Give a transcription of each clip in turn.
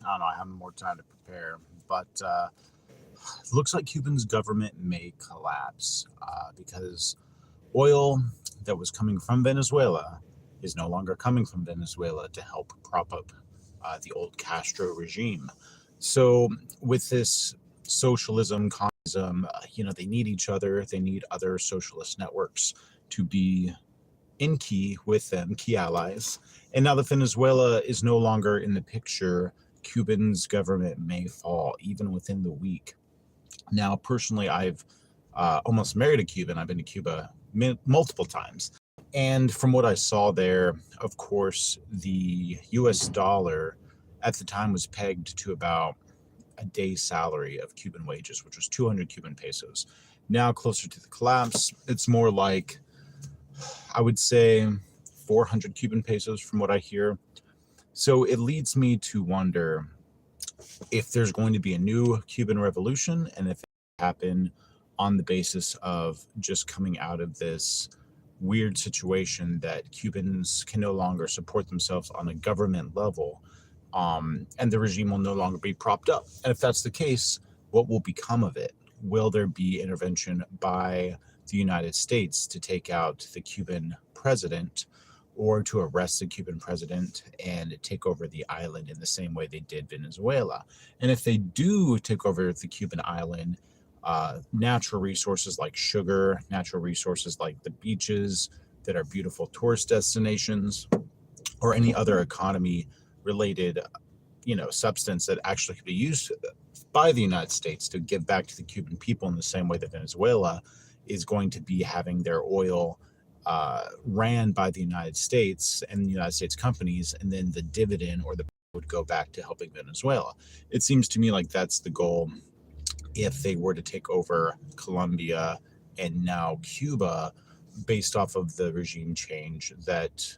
I don't know, I have more time to prepare. But it looks like Cuba's government may collapse because oil that was coming from Venezuela is no longer coming from Venezuela to help prop up the old Castro regime. So with this socialism, communism, they need each other. They need other socialist networks to be in key with them, key allies. And now that Venezuela is no longer in the picture, Cuba's government may fall even within the week. Now, personally, I've almost married a Cuban. I've been to Cuba multiple times. And from what I saw there, of course, the US dollar at the time was pegged to about a day's salary of Cuban wages, which was 200 Cuban pesos. Now, closer to the collapse, it's more like, I would say, 400 Cuban pesos from what I hear. So it leads me to wonder if there's going to be a new Cuban revolution and if it happen on the basis of just coming out of this weird situation that Cubans can no longer support themselves on a government level, and the regime will no longer be propped up. And if that's the case, what will become of it? Will there be intervention by the United States to take out the Cuban president or to arrest the Cuban president and take over the island in the same way they did Venezuela? And if they do take over the Cuban island, natural resources like sugar, natural resources like the beaches that are beautiful tourist destinations, or any other economy related, substance that actually could be used by the United States to give back to the Cuban people in the same way that Venezuela is going to be having their oil ran by the United States and the United States companies, and then the dividend or the would go back to helping Venezuela. It seems to me like that's the goal if they were to take over Colombia and now Cuba, based off of the regime change that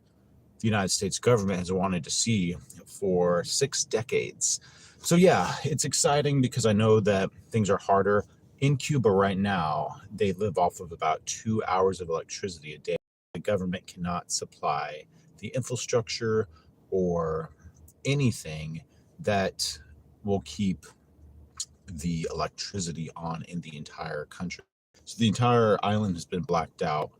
the United States government has wanted to see for 6 decades. So yeah, it's exciting because I know that things are harder. In Cuba right now, they live off of about 2 hours of electricity a day. The government cannot supply the infrastructure or anything that will keep the electricity on in the entire country. So the entire island has been blacked out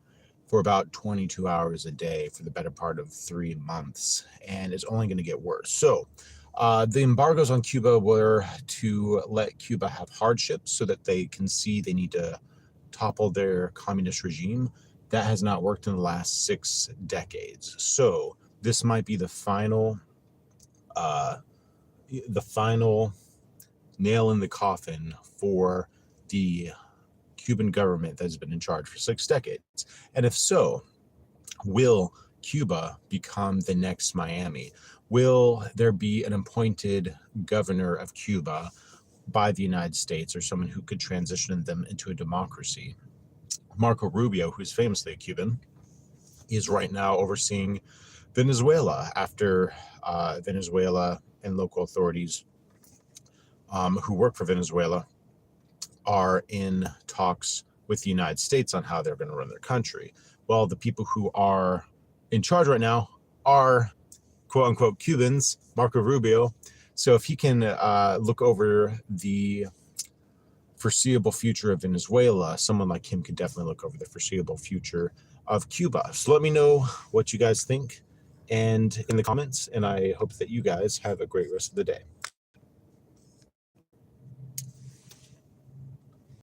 for about 22 hours a day for the better part of 3 months, and it's only going to get worse. So the embargoes on Cuba were to let Cuba have hardships so that they can see they need to topple their communist regime. That has not worked in the last 6 decades. So this might be the final nail in the coffin for the Cuban government that has been in charge for 6 decades. And if so, will Cuba become the next Miami? Will there be an appointed governor of Cuba by the United States or someone who could transition them into a democracy? Marco Rubio, who's famously a Cuban, is right now overseeing Venezuela after Venezuela and local authorities who work for Venezuela are in talks with the United States on how they're going to run their country. Well, the people who are in charge right now are quote unquote Cubans, Marco Rubio. So if he can look over the foreseeable future of Venezuela, someone like him could definitely look over the foreseeable future of Cuba. So let me know what you guys think and in the comments, and I hope that you guys have a great rest of the day.